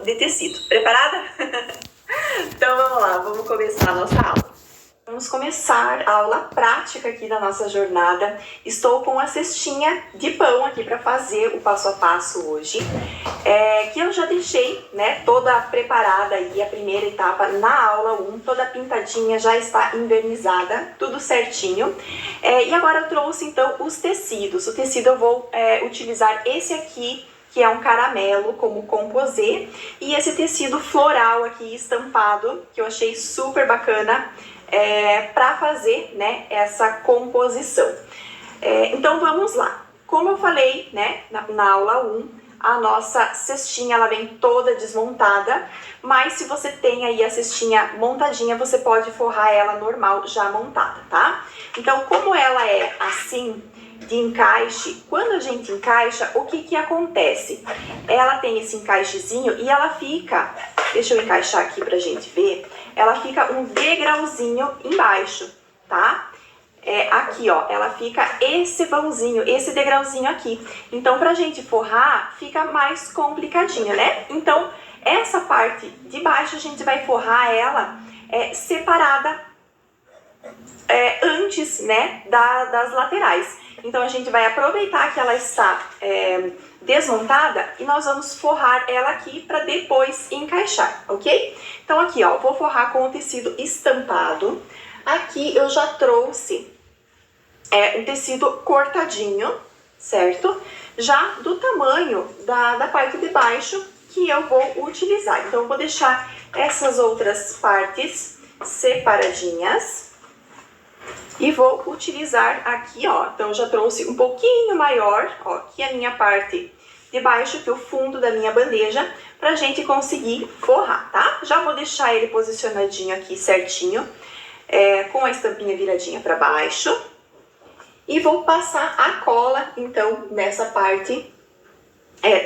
de tecido. Preparada? Então vamos lá, vamos começar a nossa aula. Vamos começar a aula prática aqui da nossa jornada. Estou com a cestinha de pão aqui para fazer o passo a passo hoje. Que eu já deixei, né, toda preparada aí, a primeira etapa na aula 1, toda pintadinha, já está envernizada, tudo certinho. E agora eu trouxe então os tecidos. O tecido eu vou utilizar esse aqui, que é um caramelo como composê, e esse tecido floral aqui estampado, que eu achei super bacana, para fazer, né, essa composição. Então vamos lá. Como eu falei, né, na aula 1, a nossa cestinha ela vem toda desmontada, mas se você tem aí a cestinha montadinha, você pode forrar ela normal, já montada, tá? Então, como ela é assim, de encaixe, quando a gente encaixa, o que acontece? Ela tem esse encaixezinho e ela fica, deixa eu encaixar aqui pra gente ver, ela fica um degrauzinho embaixo, tá? Aqui, ó, ela fica esse vãozinho, esse degrauzinho aqui. Então, pra gente forrar, fica mais complicadinho, né? Então, essa parte de baixo, a gente vai forrar ela separada antes, né, das laterais. Então, a gente vai aproveitar que ela está desmontada e nós vamos forrar ela aqui para depois encaixar, ok? Então, aqui, ó, vou forrar com o tecido estampado. Aqui eu já trouxe um tecido cortadinho, certo? Já do tamanho da parte de baixo que eu vou utilizar. Então, eu vou deixar essas outras partes separadinhas. E vou utilizar aqui, ó, então eu já trouxe um pouquinho maior, ó, que a minha parte de baixo, que o fundo da minha bandeja, pra gente conseguir forrar, tá? Já vou deixar ele posicionadinho aqui certinho, com a estampinha viradinha pra baixo. E vou passar a cola, então, nessa parte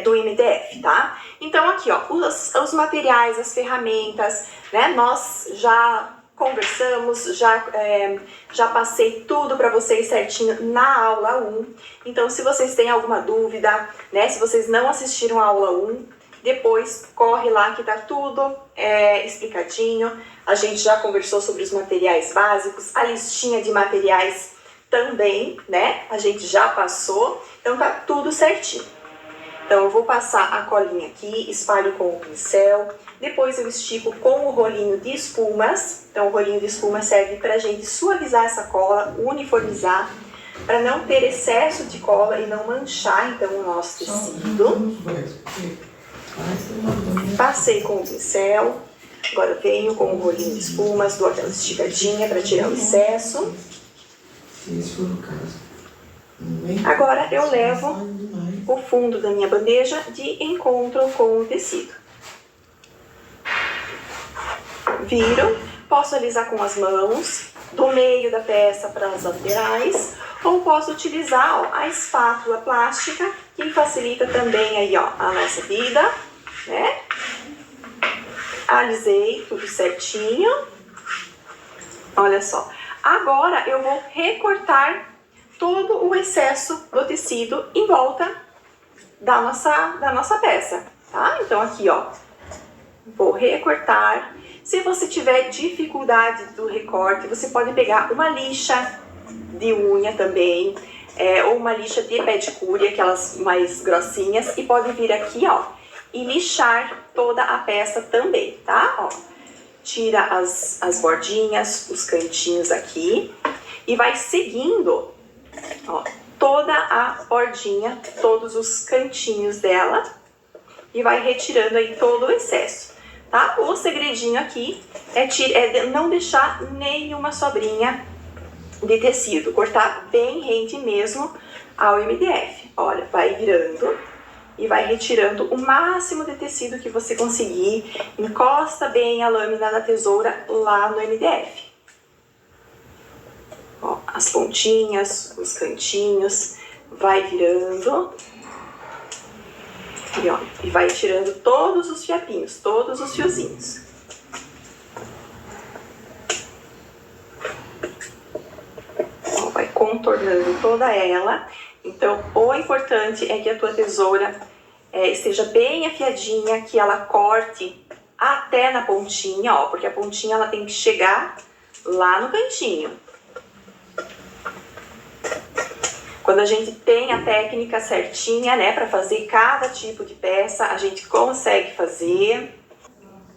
do MDF, tá? Então, aqui, ó, os materiais, as ferramentas, né, nós já conversamos, já passei tudo para vocês certinho na aula 1. Então, se vocês têm alguma dúvida, né, se vocês não assistiram a aula 1, depois corre lá que tá tudo explicadinho. A gente já conversou sobre os materiais básicos, a listinha de materiais também, né, a gente já passou, então tá tudo certinho. Então, eu vou passar a colinha aqui, espalho com o pincel, depois eu estico com o rolinho de espumas. Então, o rolinho de espuma serve pra gente suavizar essa cola, uniformizar, para não ter excesso de cola e não manchar, então, o nosso tecido. Passei com o pincel, agora eu venho com o rolinho de espumas, dou aquela esticadinha para tirar o excesso. Agora eu levo o fundo da minha bandeja de encontro com o tecido. Viro, posso alisar com as mãos, do meio da peça para as laterais, ou posso utilizar, ó, a espátula plástica, que facilita também aí, ó, a nossa vida, né? Alisei tudo certinho. Olha só. Agora eu vou recortar todo o excesso do tecido em volta da nossa peça, tá? Então aqui, ó, vou recortar. Se você tiver dificuldade do recorte, você pode pegar uma lixa de unha também, ou uma lixa de pedicure, aquelas mais grossinhas, e pode vir aqui, ó, e lixar toda a peça também, tá? Ó, tira as bordinhas, os cantinhos aqui, e vai seguindo, ó, toda a bordinha, todos os cantinhos dela, e vai retirando aí todo o excesso, tá? O segredinho aqui é não deixar nenhuma sobrinha de tecido, cortar bem rente mesmo ao MDF. Olha, vai virando e vai retirando o máximo de tecido que você conseguir, encosta bem a lâmina da tesoura lá no MDF. Ó, as pontinhas, os cantinhos, vai virando e, ó, e vai tirando todos os fiapinhos, todos os fiozinhos. Ó, vai contornando toda ela. Então, o importante é que a tua tesoura esteja bem afiadinha, que ela corte até na pontinha, ó, porque a pontinha ela tem que chegar lá no cantinho. Quando a gente tem a técnica certinha, né, para fazer cada tipo de peça, a gente consegue fazer.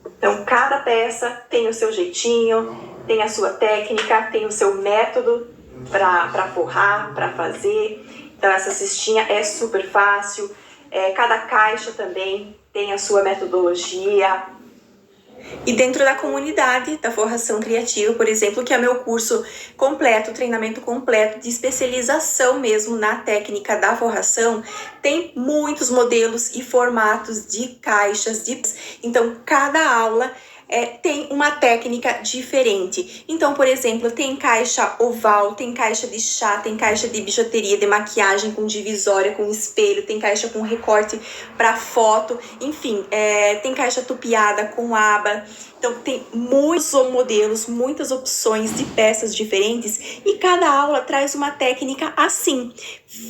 Então, cada peça tem o seu jeitinho, tem a sua técnica, tem o seu método para forrar, para fazer. Então, essa cestinha é super fácil. Cada caixa também tem a sua metodologia. E dentro da comunidade da Forração Criativa, por exemplo, que é meu curso completo, treinamento completo de especialização mesmo na técnica da forração, tem muitos modelos e formatos de caixas. Então, cada aula tem uma técnica diferente. Então, por exemplo, tem caixa oval, tem caixa de chá, tem caixa de bijuteria, de maquiagem com divisória, com espelho, tem caixa com recorte para foto, enfim, tem caixa tupiada com aba. Então, tem muitos modelos, muitas opções de peças diferentes e cada aula traz uma técnica assim,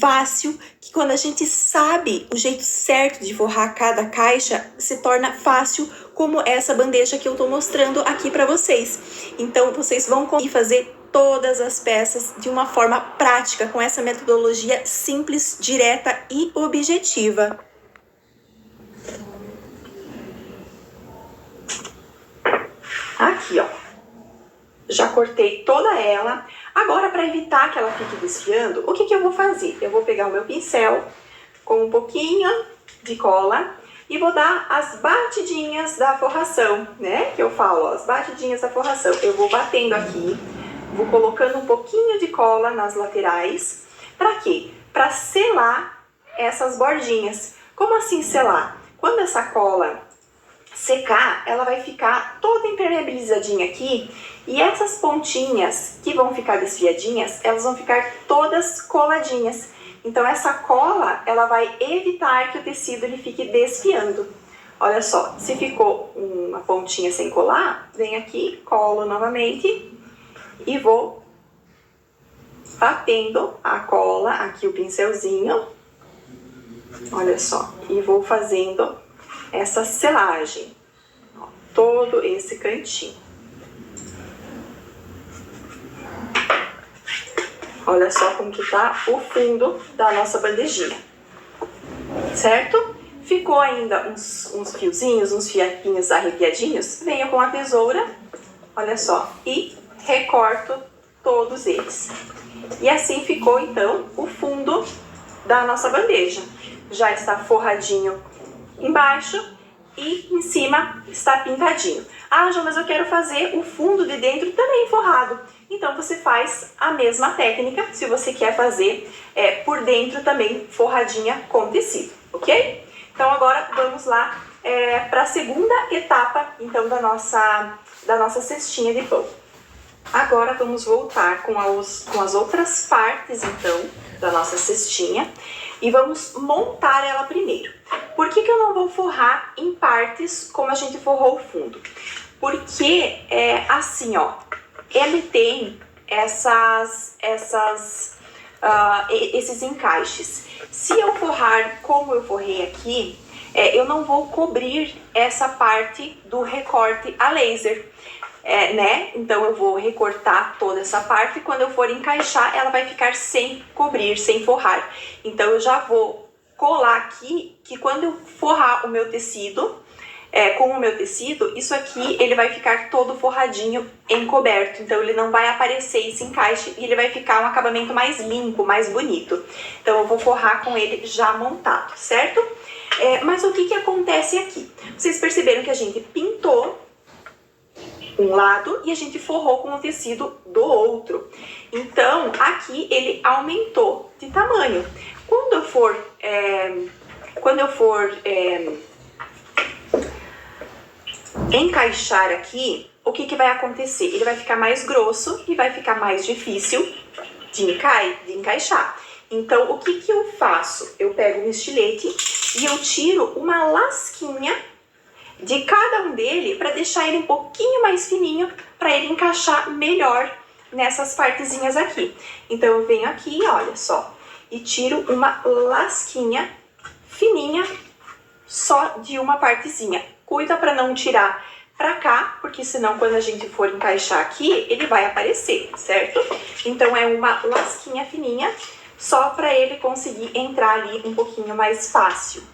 fácil, que quando a gente sabe o jeito certo de forrar cada caixa, se torna fácil, como essa bandeja que eu tô mostrando aqui para vocês. Então, vocês vão conseguir fazer todas as peças de uma forma prática, com essa metodologia simples, direta e objetiva. Aqui, ó. Já cortei toda ela. Agora, para evitar que ela fique desfiando, o que eu vou fazer? Eu vou pegar o meu pincel com um pouquinho de cola e vou dar as batidinhas da forração, né? Que eu falo, ó, as batidinhas da forração. Eu vou batendo aqui, vou colocando um pouquinho de cola nas laterais. Para quê? Para selar essas bordinhas. Como assim selar? Quando essa cola secar, ela vai ficar toda impermeabilizadinha aqui e essas pontinhas que vão ficar desfiadinhas, elas vão ficar todas coladinhas. Então, essa cola, ela vai evitar que o tecido ele fique desfiando. Olha só, se ficou uma pontinha sem colar, vem aqui, colo novamente e vou batendo a cola, aqui o pincelzinho, olha só, e vou fazendo essa selagem, ó, todo esse cantinho. Olha só como que tá o fundo da nossa bandejinha, certo? Ficou ainda uns fiozinhos, uns fiapinhos arrepiadinhos, venho com a tesoura, olha só, e recorto todos eles. E assim ficou então o fundo da nossa bandeja. Já está forradinho embaixo e em cima está pintadinho. Ah, João, mas eu quero fazer o fundo de dentro também forrado. Então, você faz a mesma técnica se você quer fazer por dentro também forradinha com tecido, ok? Então, agora vamos lá para a segunda etapa então, da nossa cestinha de pão. Agora, vamos voltar com as outras partes então, da nossa cestinha e vamos montar ela primeiro. Por que eu não vou forrar em partes como a gente forrou o fundo? Porque assim, ó, ele tem esses encaixes. Se eu forrar como eu forrei aqui, eu não vou cobrir essa parte do recorte a laser, né? Então eu vou recortar toda essa parte e quando eu for encaixar, ela vai ficar sem cobrir, sem forrar. Então eu já vou colar aqui, que quando eu forrar o meu tecido, com o meu tecido, isso aqui ele vai ficar todo forradinho, encoberto. Então ele não vai aparecer esse encaixe e ele vai ficar um acabamento mais limpo, mais bonito. Então eu vou forrar com ele já montado, certo? Mas o que acontece aqui? Vocês perceberam que a gente pintou um lado e a gente forrou com o tecido do outro. Então aqui ele aumentou de tamanho. Quando eu for encaixar aqui, o que vai acontecer? Ele vai ficar mais grosso e vai ficar mais difícil de encaixar. Então, o que eu faço? Eu pego um estilete e eu tiro uma lasquinha de cada um dele para deixar ele um pouquinho mais fininho, para ele encaixar melhor nessas partezinhas aqui. Então, eu venho aqui, olha só, e tiro uma lasquinha fininha só de uma partezinha. Cuida para não tirar pra cá, porque senão quando a gente for encaixar aqui, ele vai aparecer, certo? Então é uma lasquinha fininha, só para ele conseguir entrar ali um pouquinho mais fácil.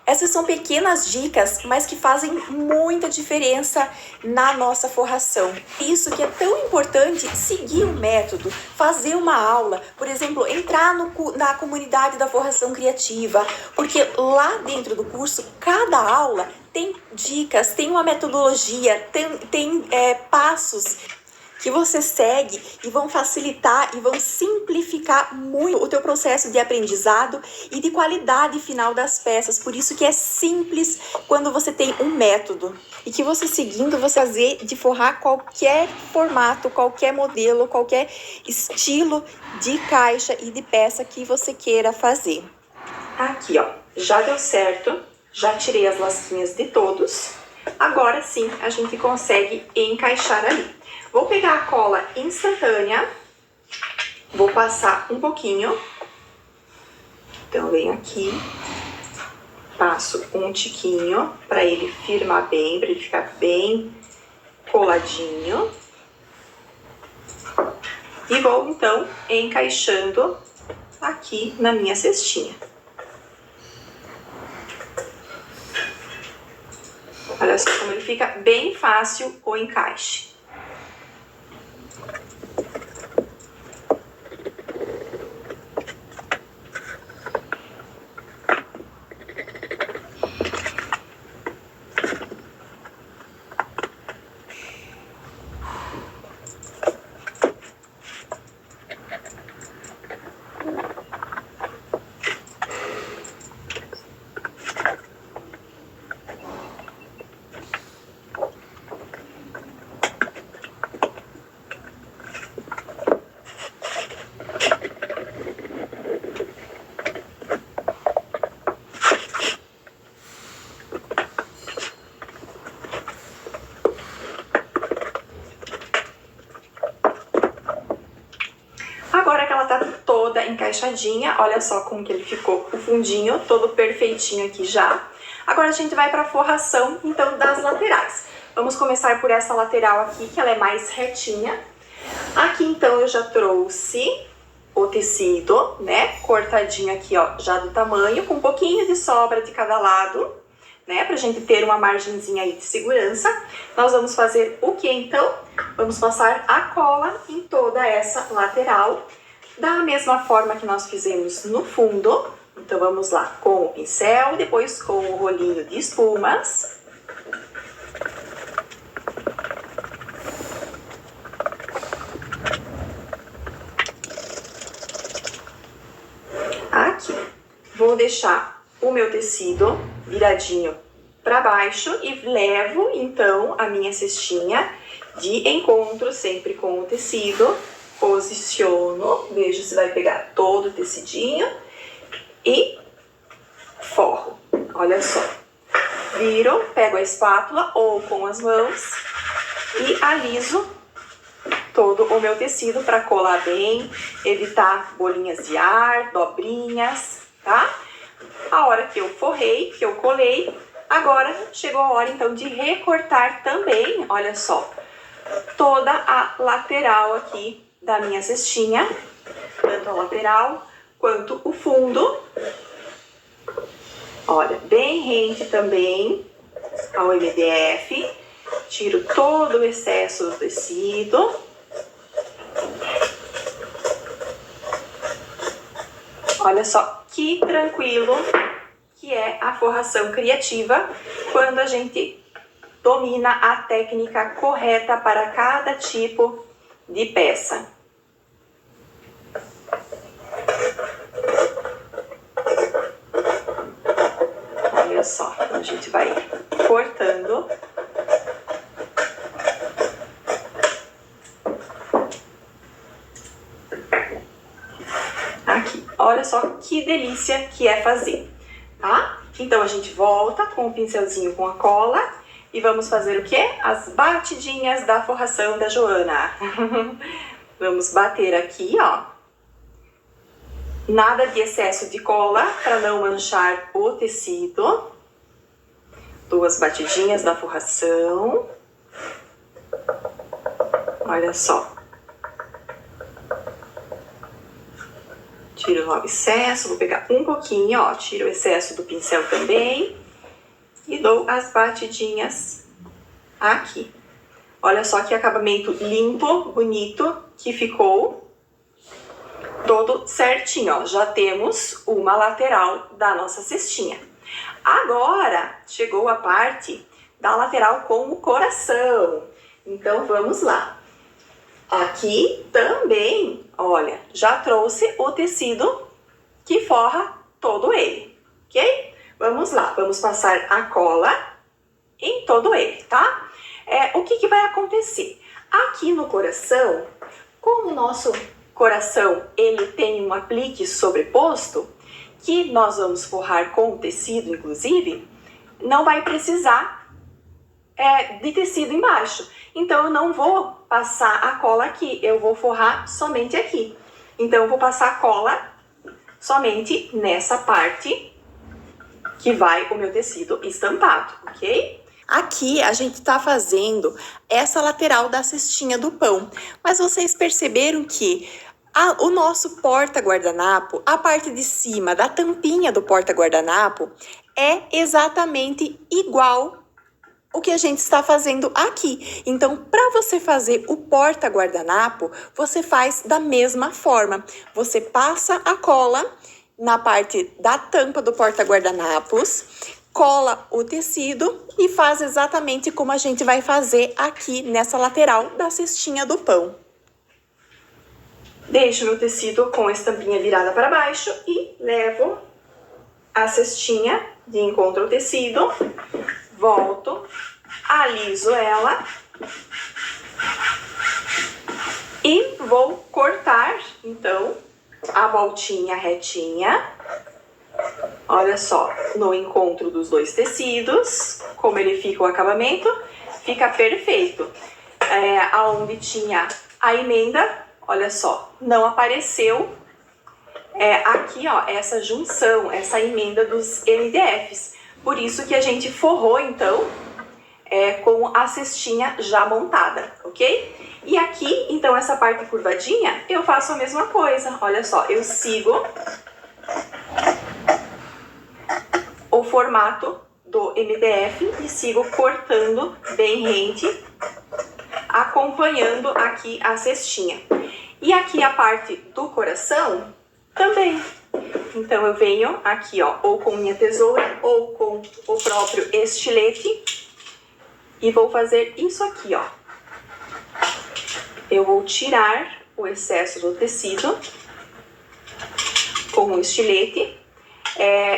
Essas são pequenas dicas, mas que fazem muita diferença na nossa forração. Isso que é tão importante, seguir o método, fazer uma aula, por exemplo, entrar na comunidade da forração criativa, porque lá dentro do curso, cada aula tem dicas, tem uma metodologia, tem passos que você segue e vão facilitar e vão simplificar muito o teu processo de aprendizado e de qualidade final das peças. Por isso que é simples quando você tem um método. E que você seguindo, você fazer de forrar qualquer formato, qualquer modelo, qualquer estilo de caixa e de peça que você queira fazer. Aqui, ó, já deu certo. Já tirei as lasquinhas de todos. Agora sim, a gente consegue encaixar ali. Vou pegar a cola instantânea, vou passar um pouquinho. Então, venho aqui, passo um tiquinho para ele firmar bem, para ele ficar bem coladinho. E vou, então, encaixando aqui na minha cestinha. Olha só como ele fica bem fácil o encaixe. Agora que ela tá toda encaixadinha, olha só como que ele ficou, o fundinho todo perfeitinho aqui já. Agora a gente vai pra forração, então, das laterais. Vamos começar por essa lateral aqui, que ela é mais retinha. Aqui, então, eu já trouxe o tecido, né, cortadinho aqui, ó, já do tamanho, com um pouquinho de sobra de cada lado, né, pra gente ter uma margenzinha aí de segurança. Nós vamos fazer o que, então? Vamos passar a cola em toda essa lateral, da mesma forma que nós fizemos no fundo. Então, vamos lá, com o pincel, depois com o rolinho de espumas. Aqui, vou deixar o meu tecido viradinho para baixo e levo, então, a minha cestinha de encontro sempre com o tecido. Posiciono, vejo se vai pegar todo o tecidinho e forro. Olha só, viro, pego a espátula ou com as mãos e aliso todo o meu tecido para colar bem, evitar bolinhas de ar, dobrinhas, tá? A hora que eu forrei, que eu colei, agora chegou a hora então de recortar também, olha só, toda a lateral aqui da minha cestinha, tanto a lateral quanto o fundo. Olha, bem rente também ao MDF. Tiro todo o excesso do tecido. Olha só que tranquilo que é a forração criativa quando a gente domina a técnica correta para cada tipo de peça. Olha só, a gente vai cortando. Aqui, olha só que delícia que é fazer, tá? Então a gente volta com o pincelzinho com a cola e vamos fazer o quê? As batidinhas da forração da Joana. Vamos bater aqui, ó. Nada de excesso de cola para não manchar o tecido. 2 batidinhas da forração. Olha só. Tiro lá o excesso, vou pegar um pouquinho, ó, tiro o excesso do pincel também e dou as batidinhas aqui. Olha só que acabamento limpo, bonito que ficou, todo certinho, ó. Já temos uma lateral da nossa cestinha. Agora chegou a parte da lateral com o coração. Então vamos lá. Aqui também, olha, já trouxe o tecido que forra todo ele, ok? Vamos lá, vamos passar a cola em todo ele, tá? O que vai acontecer? Aqui no coração, como o nosso coração ele tem um aplique sobreposto, que nós vamos forrar com o tecido, inclusive, não vai precisar de tecido embaixo. Então, eu não vou passar a cola aqui, eu vou forrar somente aqui. Então, eu vou passar a cola somente nessa parte que vai o meu tecido estampado, ok? Aqui a gente tá fazendo essa lateral da cestinha do pão, mas vocês perceberam que o nosso porta-guardanapo, a parte de cima da tampinha do porta-guardanapo é exatamente igual o que a gente está fazendo aqui. Então, para você fazer o porta-guardanapo, você faz da mesma forma. Você passa a cola na parte da tampa do porta-guardanapos, cola o tecido e faz exatamente como a gente vai fazer aqui nessa lateral da cestinha do pão. Deixo meu tecido com a estampinha virada para baixo e levo a cestinha de encontro ao tecido, volto, aliso ela e vou cortar, então, a voltinha retinha. Olha só, no encontro dos dois tecidos, como ele fica o acabamento, fica perfeito. Aonde tinha a emenda, olha só, não apareceu aqui, ó, essa junção, essa emenda dos MDFs. Por isso que a gente forrou, então, com a cestinha já montada, ok? E aqui, então, essa parte curvadinha, eu faço a mesma coisa. Olha só, eu sigo o formato do MDF e sigo cortando bem rente, acompanhando aqui a cestinha. E aqui a parte do coração também. Então, eu venho aqui, ó, ou com minha tesoura ou com o próprio estilete e vou fazer isso aqui, ó. Eu vou tirar o excesso do tecido com o estilete.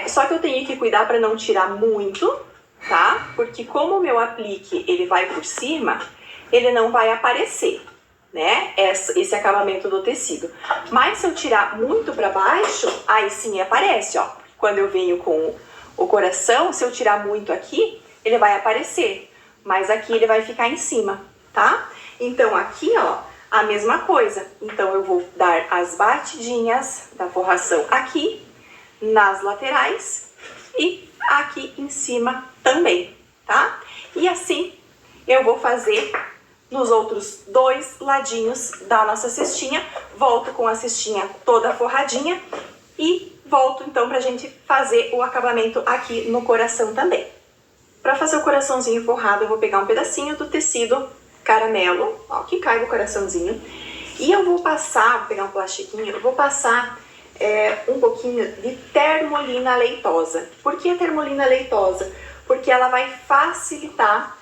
Só que eu tenho que cuidar para não tirar muito, tá? Porque como o meu aplique ele vai por cima, ele não vai aparecer, né? Esse acabamento do tecido. Mas se eu tirar muito para baixo, aí sim aparece, ó. Quando eu venho com o coração, se eu tirar muito aqui, ele vai aparecer. Mas aqui ele vai ficar em cima, tá? Então aqui, ó, a mesma coisa. Então eu vou dar as batidinhas da forração aqui, nas laterais e aqui em cima também, tá? E assim eu vou fazer nos outros dois ladinhos da nossa cestinha. Volto com a cestinha toda forradinha e volto então pra gente fazer o acabamento aqui no coração também. Para fazer o coraçãozinho forrado, eu vou pegar um pedacinho do tecido caramelo, ó, que cai no coraçãozinho, e eu vou passar, vou pegar um plastiquinho, eu vou passar um pouquinho de termolina leitosa. Por que a termolina leitosa? Porque ela vai facilitar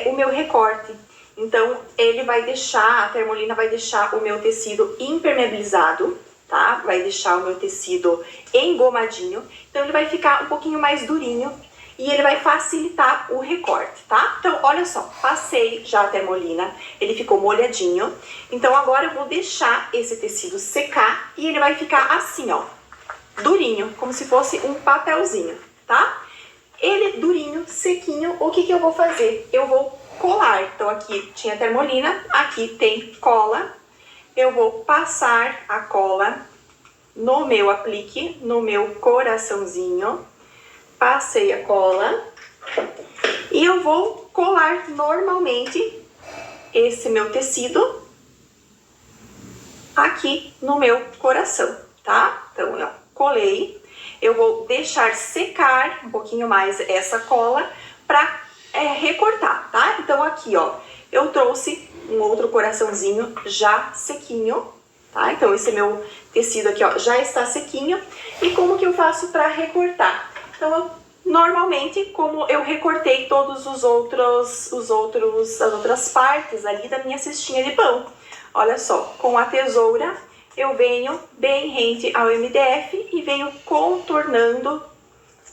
o meu recorte. Então, a termolina vai deixar o meu tecido impermeabilizado, tá? Vai deixar o meu tecido engomadinho. Então, ele vai ficar um pouquinho mais durinho e ele vai facilitar o recorte, tá? Então, olha só, passei já a termolina, ele ficou molhadinho. Então, agora eu vou deixar esse tecido secar e ele vai ficar assim, ó, durinho, como se fosse um papelzinho, tá? Ele durinho, sequinho, o que eu vou fazer? Eu vou colar. Então, aqui tinha termolina, aqui tem cola. Eu vou passar a cola no meu aplique, no meu coraçãozinho. Passei a cola E eu vou colar normalmente esse meu tecido aqui no meu coração, tá? Então, eu colei. Eu vou deixar secar um pouquinho mais essa cola pra recortar, tá? Então, aqui, ó, eu trouxe um outro coraçãozinho já sequinho, tá? Então, esse meu tecido aqui, ó, já está sequinho. E como que eu faço pra recortar? Então, normalmente, como eu recortei todos as outras partes ali da minha cestinha de pão. Olha só, com a tesoura eu venho bem rente ao MDF e venho contornando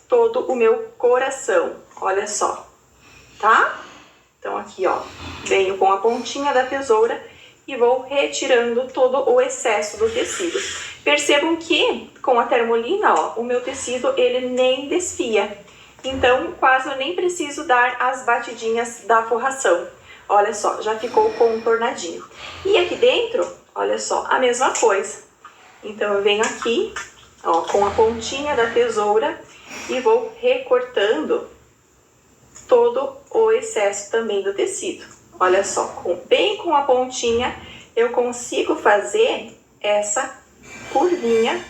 todo o meu coração. Olha só, tá? Então aqui, ó, venho com a pontinha da tesoura e vou retirando todo o excesso do tecido. Percebam que com a termolina, ó, o meu tecido ele nem desfia. Então, quase eu nem preciso dar as batidinhas da forração. Olha só, já ficou contornadinho. E aqui dentro, olha só, a mesma coisa. Então, eu venho aqui, ó, com a pontinha da tesoura e vou recortando todo o excesso também do tecido. Olha só, bem com a pontinha eu consigo fazer essa curvinha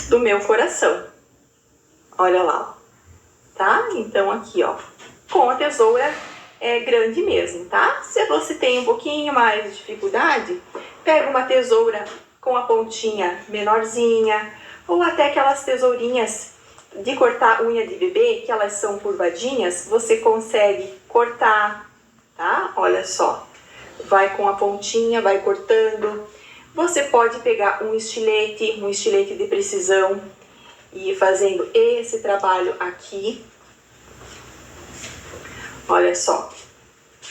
do meu coração. Olha lá, tá? Então aqui, ó, com a tesoura é grande mesmo, tá? Se você tem um pouquinho mais de dificuldade, pega uma tesoura com a pontinha menorzinha, ou até aquelas tesourinhas de cortar unha de bebê, que elas são curvadinhas, você consegue cortar, tá? Olha só, vai com a pontinha, vai cortando. Você pode pegar um estilete de precisão e ir fazendo esse trabalho aqui. Olha só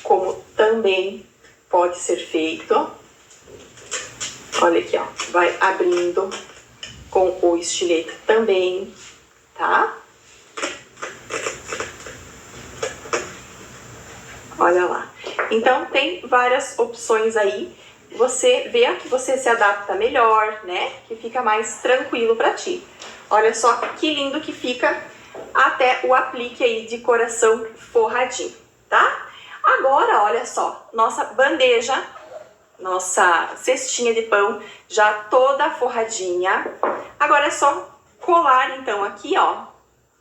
como também pode ser feito. Olha aqui, ó, vai abrindo com o estilete também, tá? Olha lá. Então, tem várias opções aí. Você vê a que você se adapta melhor, né? Que fica mais tranquilo pra ti. Olha só que lindo que fica até o aplique aí de coração forradinho, tá? Agora, olha só, nossa bandeja, nossa cestinha de pão já toda forradinha. Agora é só colar, então, aqui, ó,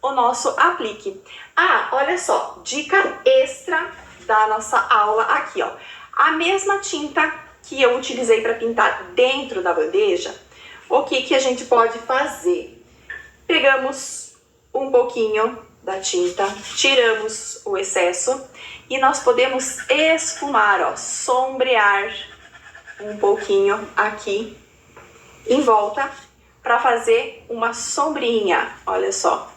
o nosso aplique. Ah, olha só, dica extra da nossa aula aqui, ó. A mesma tinta que eu utilizei para pintar dentro da bandeja, o que que a gente pode fazer? Pegamos um pouquinho da tinta, tiramos o excesso e nós podemos esfumar, ó, sombrear um pouquinho aqui em volta para fazer uma sombrinha, olha só,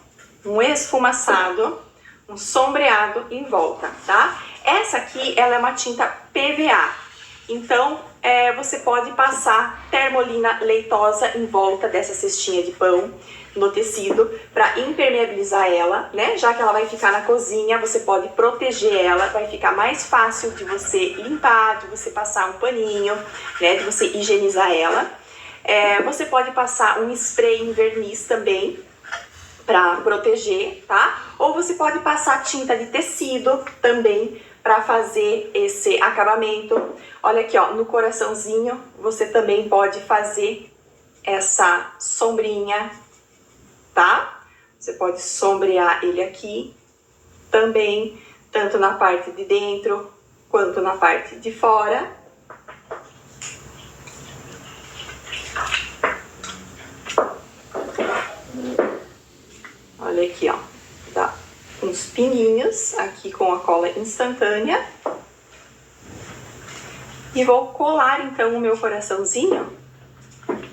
um esfumaçado, um sombreado em volta, tá? Essa aqui, ela é uma tinta PVA, então você pode passar termolina leitosa em volta dessa cestinha de pão no tecido para impermeabilizar ela, né? Já que ela vai ficar na cozinha, você pode proteger ela, vai ficar mais fácil de você limpar, de você passar um paninho, né? De você higienizar ela. Você pode passar um spray em verniz também para proteger, tá? Ou você pode passar tinta de tecido também para fazer esse acabamento. Olha aqui, ó, no coraçãozinho você também pode fazer essa sombrinha, tá? Você pode sombrear ele aqui também, tanto na parte de dentro quanto na parte de fora. Olha aqui, ó, dá uns pinguinhos aqui com a cola instantânea. E vou colar então o meu coraçãozinho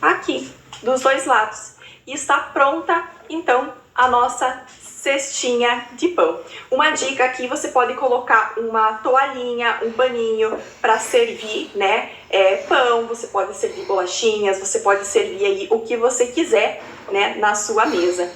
aqui, dos dois lados. E está pronta então a nossa cestinha de pão. Uma dica aqui, você pode colocar uma toalhinha, um paninho para servir, né, pão, você pode servir bolachinhas, você pode servir aí o que você quiser, né, na sua mesa.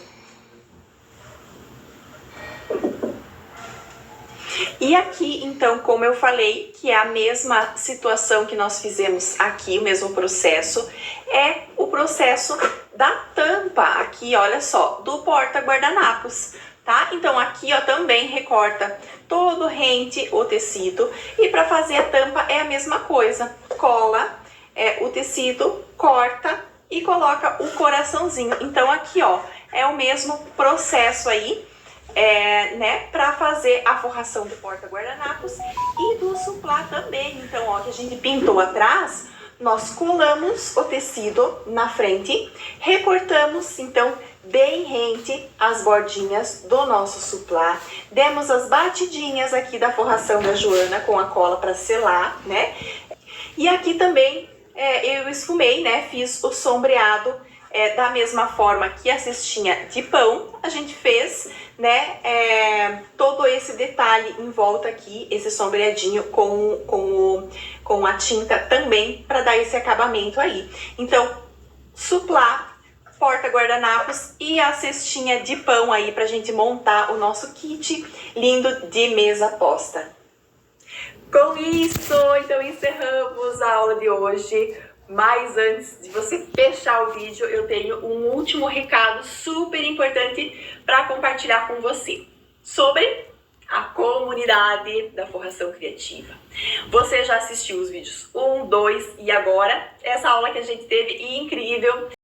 E aqui, então, como eu falei, que é a mesma situação que nós fizemos aqui, o mesmo processo, é o processo da tampa aqui, olha só, do porta-guardanapos. tá? Então aqui, ó, também recorta todo rente o tecido. E para fazer a tampa é a mesma coisa. Cola o tecido, corta e coloca o coraçãozinho. Então aqui, ó, é o mesmo processo aí, né, para fazer a forração do porta-guardanapos e do suplá também. Então, ó, que a gente pintou atrás, nós colamos o tecido na frente, recortamos, então, bem rente as bordinhas do nosso suplá, demos as batidinhas aqui da forração da Joana com a cola para selar, né? E aqui também eu esfumei, né? Fiz o sombreado da mesma forma que a cestinha de pão, a gente fez, né? Todo esse detalhe em volta aqui, esse sombreadinho com a tinta também, para dar esse acabamento aí. Então, suplá, porta-guardanapos e a cestinha de pão aí pra gente montar o nosso kit lindo de mesa posta. Com isso, então encerramos a aula de hoje. Mas antes de você fechar o vídeo, eu tenho um último recado super importante para compartilhar com você sobre a comunidade da Forração Criativa. Você já assistiu os vídeos 1, 2 e agora essa aula que a gente teve incrível.